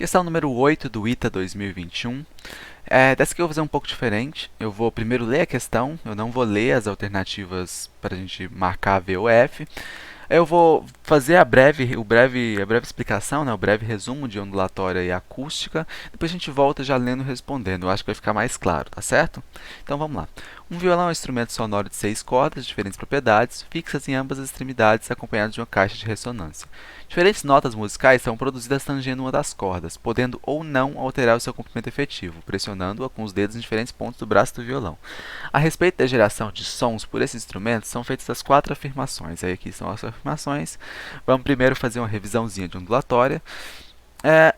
Questão número 8 do ITA 2021. Dessa aqui eu vou fazer um pouco diferente. Eu vou primeiro ler a questão, eu não vou ler as alternativas para a gente marcar V ou F. Eu vou fazer a breve explicação, né, o breve resumo de ondulatória e acústica. Depois a gente volta já lendo e respondendo. Eu acho que vai ficar mais claro, tá certo? Então vamos lá. Um violão é um instrumento sonoro de 6 cordas, de diferentes propriedades, fixas em ambas as extremidades, acompanhado de uma caixa de ressonância. Diferentes notas musicais são produzidas tangendo uma das cordas, podendo ou não alterar o seu comprimento efetivo, pressionando-a com os dedos em diferentes pontos do braço do violão. A respeito da geração de sons por esses instrumentos, são feitas as 4 afirmações. Aí aqui são as afirmações. Vamos primeiro fazer uma revisãozinha de ondulatória.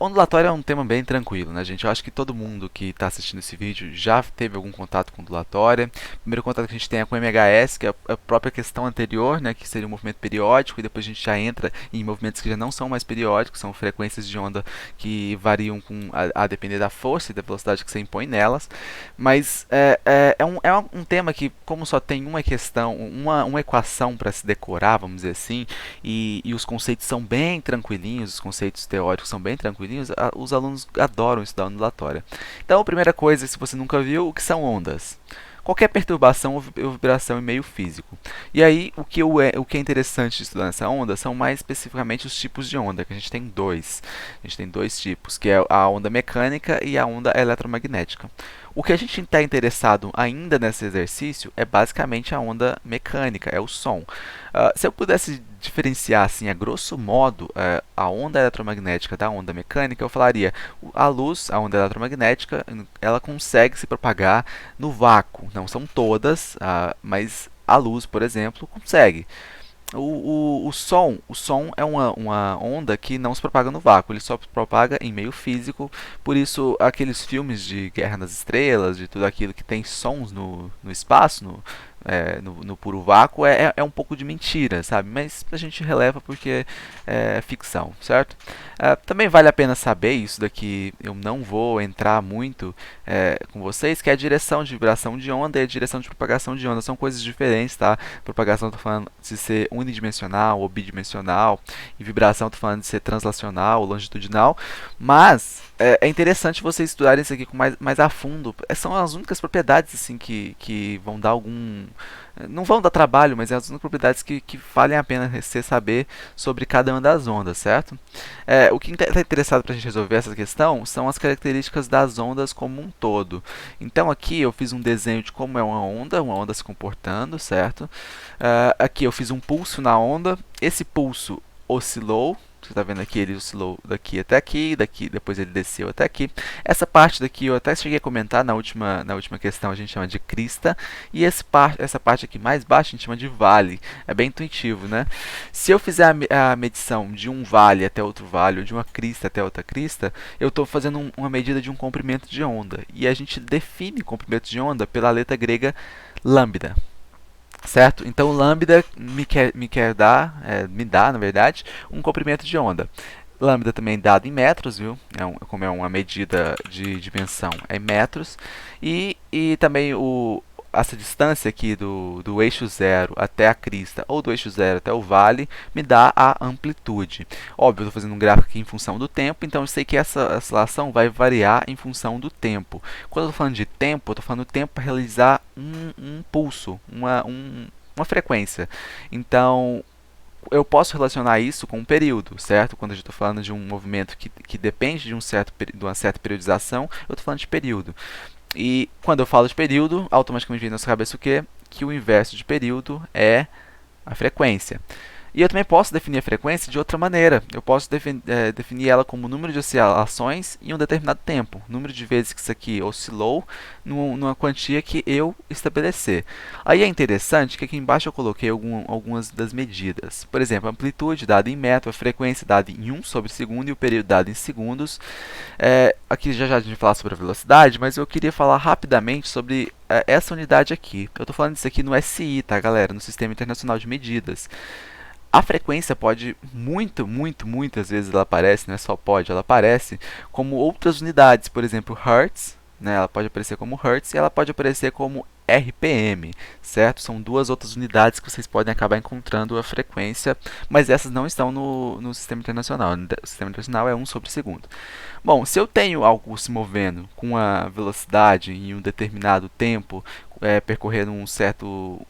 Ondulatória é um tema bem tranquilo, né, gente? Eu acho que todo mundo que está assistindo esse vídeo já teve algum contato com ondulatória. O primeiro contato que a gente tem é com MHS, que é a própria questão anterior, né, que seria o movimento periódico, e depois a gente já entra em movimentos que já não são mais periódicos, são frequências de onda que variam a depender da força e da velocidade que você impõe nelas. Mas é um tema que, como só tem uma questão, uma equação para se decorar, vamos dizer assim, e os conceitos são bem tranquilinhos, os conceitos teóricos são bem tranquilinhos, os alunos adoram estudar ondulatória. Então, a primeira coisa, se você nunca viu, o que são ondas? Qualquer perturbação ou vibração em meio físico. E aí, o que é interessante de estudar nessa onda são mais especificamente os tipos de onda, que a gente tem dois. A gente tem dois tipos, que é a onda mecânica e a onda eletromagnética. O que a gente está interessado ainda nesse exercício é basicamente a onda mecânica, é o som. Se eu pudesse diferenciar, assim, a grosso modo, a onda eletromagnética da onda mecânica, eu falaria a luz, a onda eletromagnética, ela consegue se propagar no vácuo. Não são todas, mas a luz, por exemplo, consegue. O som é uma onda que não se propaga no vácuo, ele só se propaga em meio físico, por isso aqueles filmes de Guerra nas Estrelas, de tudo aquilo que tem sons no espaço, no puro vácuo, é um pouco de mentira, sabe? Mas a gente releva porque é ficção, certo? Também vale a pena saber, isso daqui eu não vou entrar muito com vocês, que é a direção de vibração de onda e a direção de propagação de onda. São coisas diferentes, tá? Propagação, estou falando de ser unidimensional ou bidimensional, e vibração, estou falando de ser translacional ou longitudinal, mas é interessante vocês estudarem isso aqui com mais a fundo. São as únicas propriedades assim, que vão dar algum... Não vão dar trabalho, mas é as únicas propriedades que valem a pena você saber sobre cada uma das ondas, certo? O que está interessado para a gente resolver essa questão são as características das ondas como um todo. Então aqui eu fiz um desenho de como é uma onda se comportando, certo? Aqui eu fiz um pulso na onda, esse pulso oscilou. Você está vendo aqui, ele oscilou daqui até aqui, depois ele desceu até aqui. Essa parte daqui eu até cheguei a comentar na última questão, a gente chama de crista. E essa parte aqui mais baixa a gente chama de vale. É bem intuitivo, né? Se eu fizer a medição de um vale até outro vale, ou de uma crista até outra crista, eu estou fazendo uma medida de um comprimento de onda. E a gente define comprimento de onda pela letra grega lambda. Certo? Então, lambda me dá, na verdade, um comprimento de onda. Lambda também é dado em metros, viu? Como é uma medida de dimensão, é em metros. E também essa distância aqui do eixo zero até a crista, ou do eixo zero até o vale, me dá a amplitude. Óbvio, eu estou fazendo um gráfico aqui em função do tempo, então eu sei que essa oscilação vai variar em função do tempo. Quando eu estou falando de tempo, eu estou falando do tempo para realizar um pulso, uma frequência. Então, eu posso relacionar isso com um período, certo? Quando eu estou falando de um movimento que depende de uma certa periodização, eu estou falando de período. E quando eu falo de período, automaticamente vem na sua cabeça o quê? Que o inverso de período é a frequência. E eu também posso definir a frequência de outra maneira. Eu posso definir ela como número de oscilações em um determinado tempo. Número de vezes que isso aqui oscilou numa quantia que eu estabelecer. Aí é interessante que aqui embaixo eu coloquei algumas das medidas. Por exemplo, a amplitude dada em metro, a frequência dada em 1/segundo e o período dado em segundos. Aqui já a gente vai falar sobre a velocidade, mas eu queria falar rapidamente sobre essa unidade aqui. Eu estou falando disso aqui no SI, tá, galera? No Sistema Internacional de Medidas. A frequência pode, muitas vezes ela aparece, não é só pode, ela aparece como outras unidades, por exemplo, Hertz, né, ela pode aparecer como Hertz e ela pode aparecer como RPM, certo? São duas outras unidades que vocês podem acabar encontrando a frequência, mas essas não estão no sistema internacional. O sistema internacional é 1/segundo. Bom, se eu tenho algo se movendo com uma velocidade em um determinado tempo, percorrendo um certo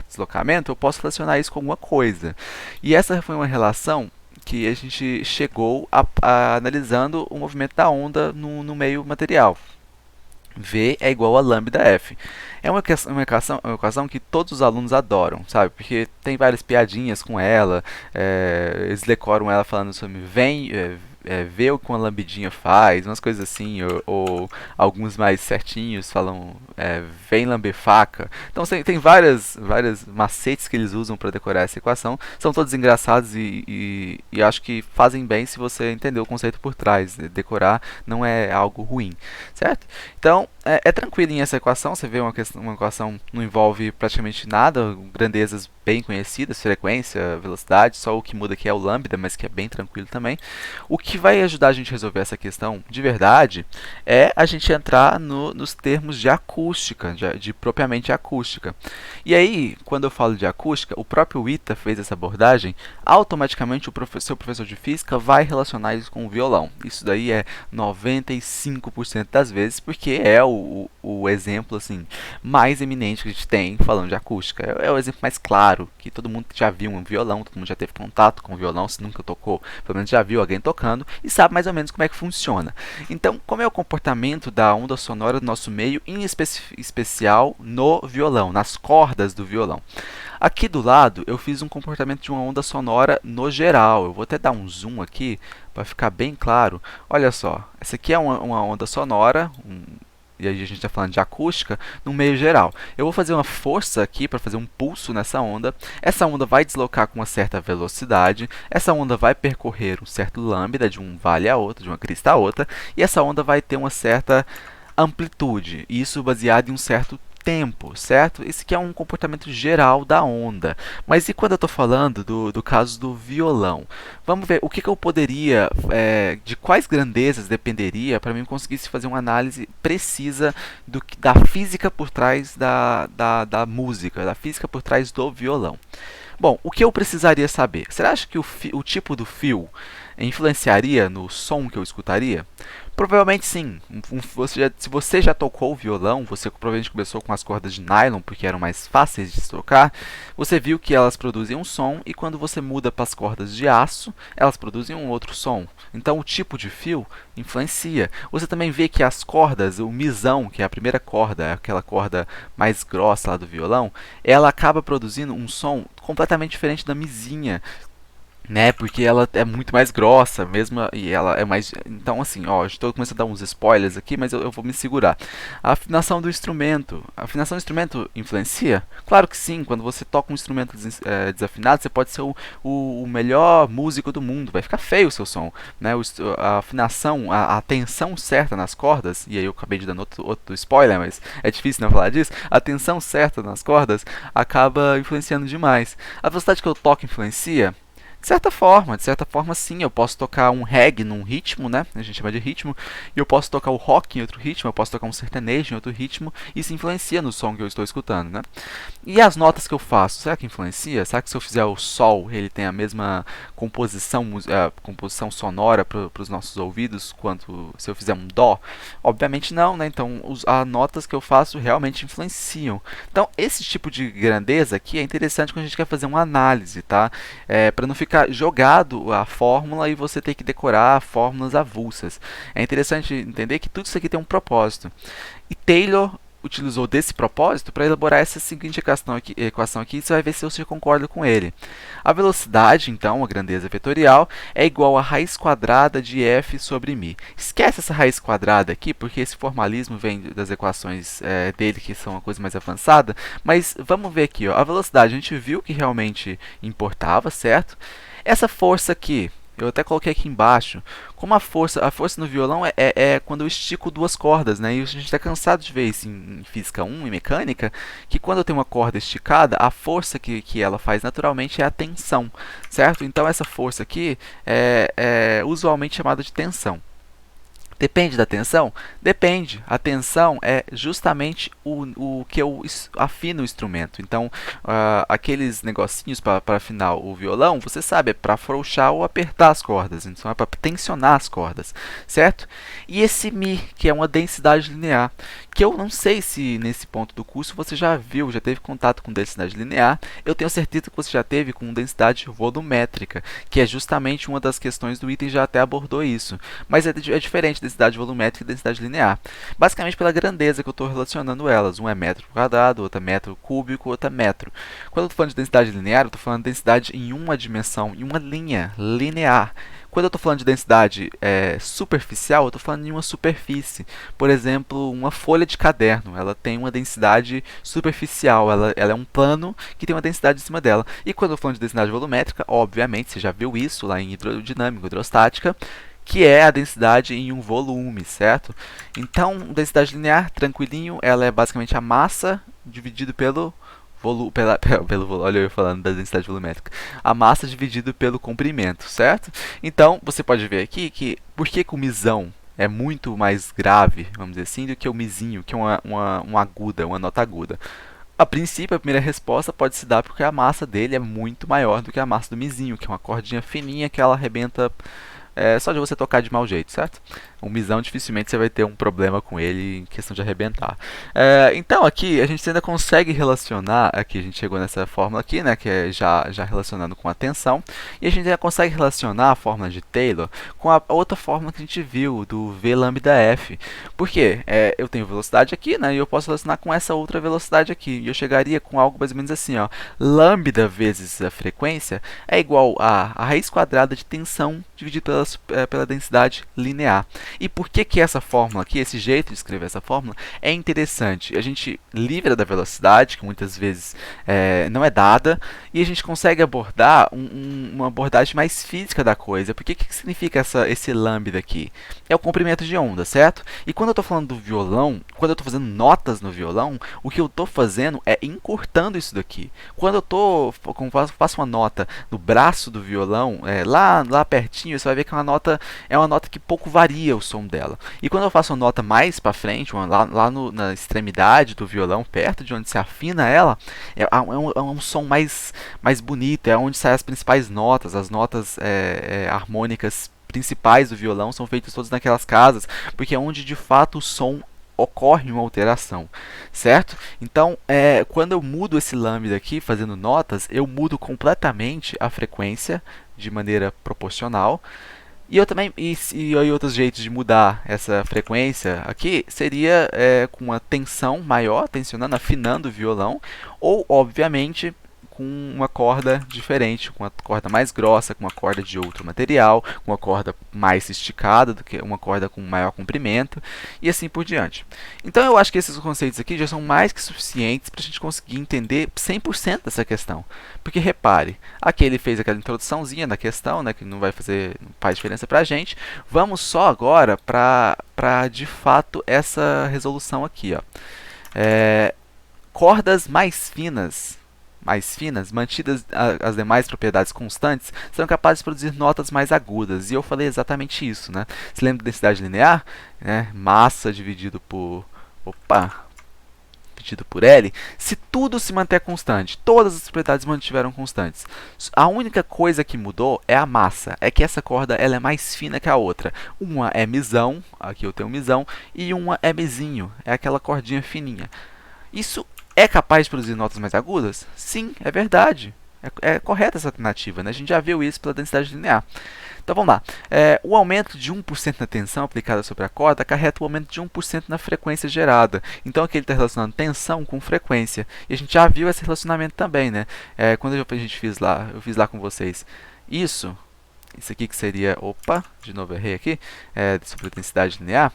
deslocamento, eu posso relacionar isso com alguma coisa. E essa foi uma relação que a gente chegou analisando o movimento da onda no meio material. V é igual a lambda F. É uma equação que todos os alunos adoram, sabe? Porque tem várias piadinhas com ela, eles decoram ela falando sobre vê o que uma lambidinha faz, umas coisas assim, ou alguns mais certinhos falam vem lamber faca. Então tem várias macetes que eles usam para decorar essa equação, são todos engraçados e acho que fazem bem se você entender o conceito por trás. Decorar não é algo ruim, certo? Então é tranquilo em essa equação, você vê uma equação não envolve praticamente nada, grandezas bem conhecidas, frequência, velocidade, só o que muda aqui é o lambda, mas que é bem tranquilo também. O que vai ajudar a gente a resolver essa questão de verdade é a gente entrar nos termos de acústica, de propriamente acústica. E aí, quando eu falo de acústica, o próprio ITA fez essa abordagem, automaticamente seu professor de física vai relacionar isso com o violão. Isso daí é 95% das vezes, porque é o exemplo assim mais eminente que a gente tem falando de acústica. É o exemplo mais claro, que todo mundo já viu um violão, todo mundo já teve contato com o violão, se nunca tocou, pelo menos já viu alguém tocando e sabe mais ou menos como é que funciona. Então, como é o comportamento da onda sonora do nosso meio, em especial no violão, nas cordas do violão? Aqui do lado eu fiz um comportamento de uma onda sonora no geral. Eu vou até dar um zoom aqui para ficar bem claro. Olha só, essa aqui é uma onda sonora, e aí a gente está falando de acústica, no meio geral. Eu vou fazer uma força aqui para fazer um pulso nessa onda. Essa onda vai deslocar com uma certa velocidade. Essa onda vai percorrer um certo lambda de um vale a outro, de uma crista a outra. E essa onda vai ter uma certa amplitude. Isso baseado em um certo tempo, certo? Esse aqui é um comportamento geral da onda. Mas e quando eu estou falando do caso do violão? Vamos ver o que eu poderia, de quais grandezas dependeria para mim conseguir fazer uma análise precisa da física por trás da música, da física por trás do violão. Bom, o que eu precisaria saber? Você acha que o tipo do fio influenciaria no som que eu escutaria? Provavelmente sim. Se você já tocou o violão, você provavelmente começou com as cordas de nylon, porque eram mais fáceis de tocar. Você viu que elas produzem um som, e quando você muda para as cordas de aço, elas produzem um outro som. Então o tipo de fio influencia. Você também vê que as cordas, o misão, que é a primeira corda, aquela corda mais grossa lá do violão, ela acaba produzindo um som completamente diferente da mizinha, né? Porque ela é muito mais grossa mesmo e ela é mais. Então, assim, ó, estou começando a dar uns spoilers aqui, mas eu vou me segurar. A afinação do instrumento. A afinação do instrumento influencia? Claro que sim. Quando você toca um instrumento desafinado, você pode ser o melhor músico do mundo. Vai ficar feio o seu som, né? A afinação, a tensão certa nas cordas, e aí eu acabei de dar outro spoiler, mas é difícil não falar disso. A tensão certa nas cordas acaba influenciando demais. A velocidade que eu toco influencia? De certa forma sim, eu posso tocar um reggae num ritmo, né? A gente chama de ritmo, e eu posso tocar o rock em outro ritmo, eu posso tocar um sertanejo em outro ritmo, e isso influencia no som que eu estou escutando, né? E as notas que eu faço, será que influencia? Será que se eu fizer o sol, ele tem a mesma composição sonora para os nossos ouvidos quanto se eu fizer um dó? Obviamente não, né? Então as notas que eu faço realmente influenciam. Então esse tipo de grandeza aqui é interessante quando a gente quer fazer uma análise, tá? Para não ficar jogado a fórmula e você ter que decorar fórmulas avulsas. É interessante entender que tudo isso aqui tem um propósito. E Taylor utilizou desse propósito para elaborar essa seguinte equação aqui, e você vai ver se você concorda com ele. A velocidade, então, a grandeza vetorial, é igual a raiz quadrada de f sobre μ. Esquece essa raiz quadrada aqui, porque esse formalismo vem das equações dele, que são uma coisa mais avançada, mas vamos ver aqui, ó, a velocidade, a gente viu que realmente importava, certo? Essa força aqui, eu até coloquei aqui embaixo, como a força no violão é quando eu estico duas cordas, né? E a gente está cansado de ver isso em física 1, em mecânica, que quando eu tenho uma corda esticada, a força que ela faz naturalmente é a tensão, certo? Então essa força aqui é usualmente chamada de tensão. Depende da tensão? Depende. A tensão é justamente o que eu afino o instrumento. Então, aqueles negocinhos para afinar o violão, você sabe, é para afrouxar ou apertar as cordas. Então, é para tensionar as cordas, certo? E esse Mi, que é uma densidade linear, que eu não sei se nesse ponto do curso você já viu, já teve contato com densidade linear. Eu tenho certeza que você já teve com densidade volumétrica, que é justamente uma das questões do item, já até abordou isso. Mas é diferente densidade volumétrica e densidade linear. Basicamente pela grandeza que eu estou relacionando elas. Um é metro quadrado, outro é metro cúbico, outro é metro. Quando eu estou falando de densidade linear, eu estou falando de densidade em uma dimensão, em uma linha linear. Quando eu estou falando de densidade superficial, eu estou falando de uma superfície. Por exemplo, uma folha de caderno, ela tem uma densidade superficial, ela é um plano que tem uma densidade em cima dela. E quando eu estou falando de densidade volumétrica, obviamente, você já viu isso lá em hidrodinâmica, hidrostática, que é a densidade em um volume, certo? Então, densidade linear, tranquilinho, ela é basicamente a massa dividido pelo olha eu falando da densidade volumétrica. A massa dividido pelo comprimento, certo? Então, você pode ver aqui que por que o misão é muito mais grave, vamos dizer assim, do que o mizinho, que é uma aguda, uma nota aguda. A princípio, a primeira resposta pode se dar porque a massa dele é muito maior do que a massa do mizinho, que é uma cordinha fininha que ela arrebenta só de você tocar de mau jeito, certo? Um misão dificilmente você vai ter um problema com ele em questão de arrebentar. Então aqui a gente ainda consegue relacionar, aqui a gente chegou nessa fórmula aqui, né, que é já relacionando com a tensão, e a gente ainda consegue relacionar a fórmula de Taylor com a outra fórmula que a gente viu, do V lambda F. Por quê? Eu tenho velocidade aqui, né, e eu posso relacionar com essa outra velocidade aqui, e eu chegaria com algo mais ou menos assim, ó, lambda vezes a frequência é igual a raiz quadrada de tensão dividido pela densidade linear. E por que essa fórmula aqui, esse jeito de escrever essa fórmula, é interessante? A gente livra da velocidade, que muitas vezes não é dada, e a gente consegue abordar uma abordagem mais física da coisa. Por que significa esse lambda aqui? É o comprimento de onda, certo? E quando eu estou falando do violão, quando eu estou fazendo notas no violão, o que eu estou fazendo é encurtando isso daqui. Quando eu faço uma nota no braço do violão, lá pertinho, você vai ver que é uma nota que pouco varia o som dela. E quando eu faço uma nota mais para frente, na extremidade do violão, perto de onde se afina ela, é um som mais bonito, é onde saem as principais notas, as notas harmônicas principais do violão são feitas todas naquelas casas, porque é onde de fato o som ocorre uma alteração, certo? Então, quando eu mudo esse lambda aqui, fazendo notas, eu mudo completamente a frequência de maneira proporcional. E eu também e outros jeitos de mudar essa frequência aqui seria com uma tensão maior, tensionando, afinando o violão, ou obviamente com uma corda diferente, com uma corda mais grossa, com uma corda de outro material, com uma corda mais esticada do que uma corda com maior comprimento e assim por diante. Então eu acho que esses conceitos aqui já são mais que suficientes para a gente conseguir entender 100% dessa questão. Porque repare, aqui ele fez aquela introduçãozinha da questão, né, que não faz diferença para a gente. Vamos só agora para de fato essa resolução aqui, ó. Cordas mais finas, mantidas as demais propriedades constantes, serão capazes de produzir notas mais agudas. E eu falei exatamente isso, né? Você lembra da densidade linear? Massa dividido por L. Se tudo se manter constante, todas as propriedades mantiveram constantes. A única coisa que mudou é a massa. É que essa corda ela é mais fina que a outra. Uma é misão, aqui eu tenho misão, e uma é mizinho, é aquela cordinha fininha. Isso é capaz de produzir notas mais agudas? Sim, é verdade. É correta essa alternativa, né? A gente já viu isso pela densidade linear. Então vamos lá. O aumento de 1% na tensão aplicada sobre a corda acarreta o aumento de 1% na frequência gerada. Então aqui ele está relacionando tensão com frequência. E a gente já viu esse relacionamento também, né? Quando eu fiz lá com vocês isso aqui que seria, de novo errei aqui, sobre densidade linear,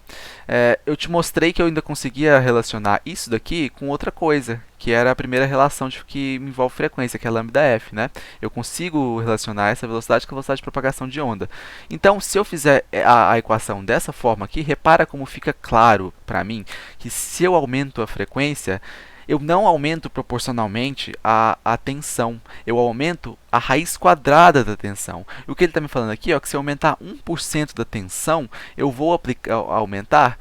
eu te mostrei que eu ainda conseguia relacionar isso daqui com outra coisa, que era a primeira relação que envolve frequência, que é lambda f, né? Eu consigo relacionar essa velocidade com a velocidade de propagação de onda. Então, se eu fizer a equação dessa forma aqui, repara como fica claro para mim que se eu aumento a frequência, Eu não aumento proporcionalmente a tensão, eu aumento a raiz quadrada da tensão. E o que ele está me falando aqui é que se eu aumentar 1% da tensão, eu vou aumentar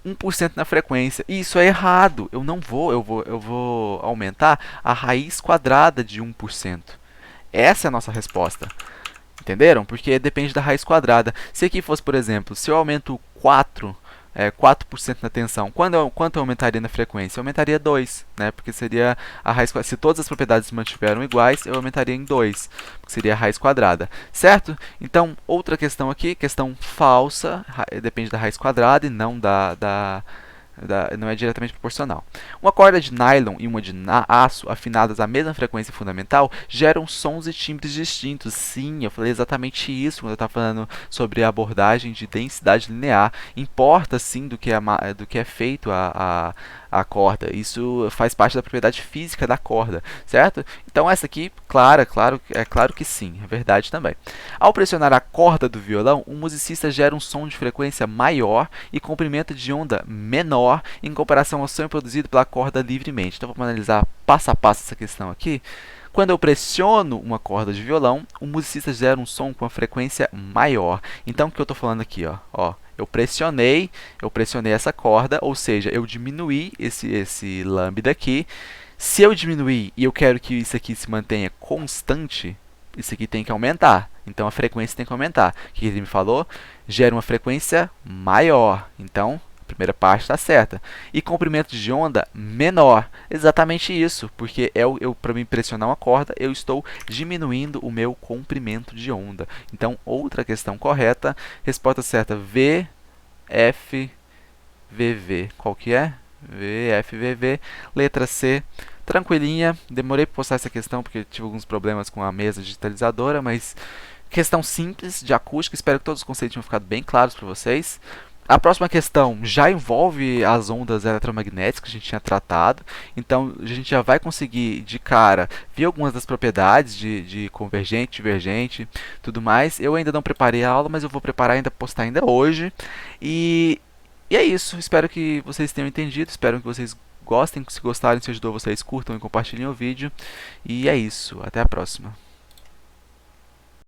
1% na frequência. E isso é errado. Eu não vou, eu vou aumentar a raiz quadrada de 1%. Essa é a nossa resposta. Entenderam? Porque depende da raiz quadrada. Se aqui fosse, por exemplo, se eu aumento 4% na tensão, quanto eu aumentaria na frequência? Eu aumentaria 2, né? Porque seria a raiz quadrada. Se todas as propriedades se mantiveram iguais, eu aumentaria em 2, que seria a raiz quadrada, certo? Então, outra questão aqui, questão falsa, depende da raiz quadrada e não não é diretamente proporcional. Uma corda de nylon e uma de aço afinadas à mesma frequência fundamental geram sons e timbres distintos. Sim, eu falei exatamente isso quando eu estava falando sobre a abordagem de densidade linear. Importa sim do que é feito a corda. Isso faz parte da propriedade física da corda, certo? Então essa aqui, claro que sim, é verdade também. Ao pressionar a corda do violão, o musicista gera um som de frequência maior e comprimento de onda menor em comparação ao som produzido pela corda livremente. Então vamos analisar passo a passo essa questão aqui. Quando eu pressiono uma corda de violão, o musicista gera um som com uma frequência maior. Então o que eu estou falando aqui? Eu pressionei essa corda, ou seja, eu diminuí esse lambda aqui. Se eu diminuir e eu quero que isso aqui se mantenha constante, isso aqui tem que aumentar. Então a frequência tem que aumentar. O que ele me falou? Gera uma frequência maior. Então a primeira parte está certa. E comprimento de onda menor. Exatamente isso, porque para me pressionar uma corda, eu estou diminuindo o meu comprimento de onda. Então, outra questão correta, resposta certa, VFVV. Qual que é? VFVV. Letra C. Tranquilinha, demorei para postar essa questão porque tive alguns problemas com a mesa digitalizadora, mas questão simples de acústica, espero que todos os conceitos tenham ficado bem claros para vocês. A próxima questão já envolve as ondas eletromagnéticas que a gente tinha tratado, então a gente já vai conseguir de cara ver algumas das propriedades de convergente, divergente, tudo mais. Eu ainda não preparei a aula, mas eu vou preparar ainda, postar ainda hoje. E é isso, espero que vocês tenham entendido, espero que vocês gostem, se gostarem, se ajudou vocês, curtam e compartilhem o vídeo. E é isso, até a próxima.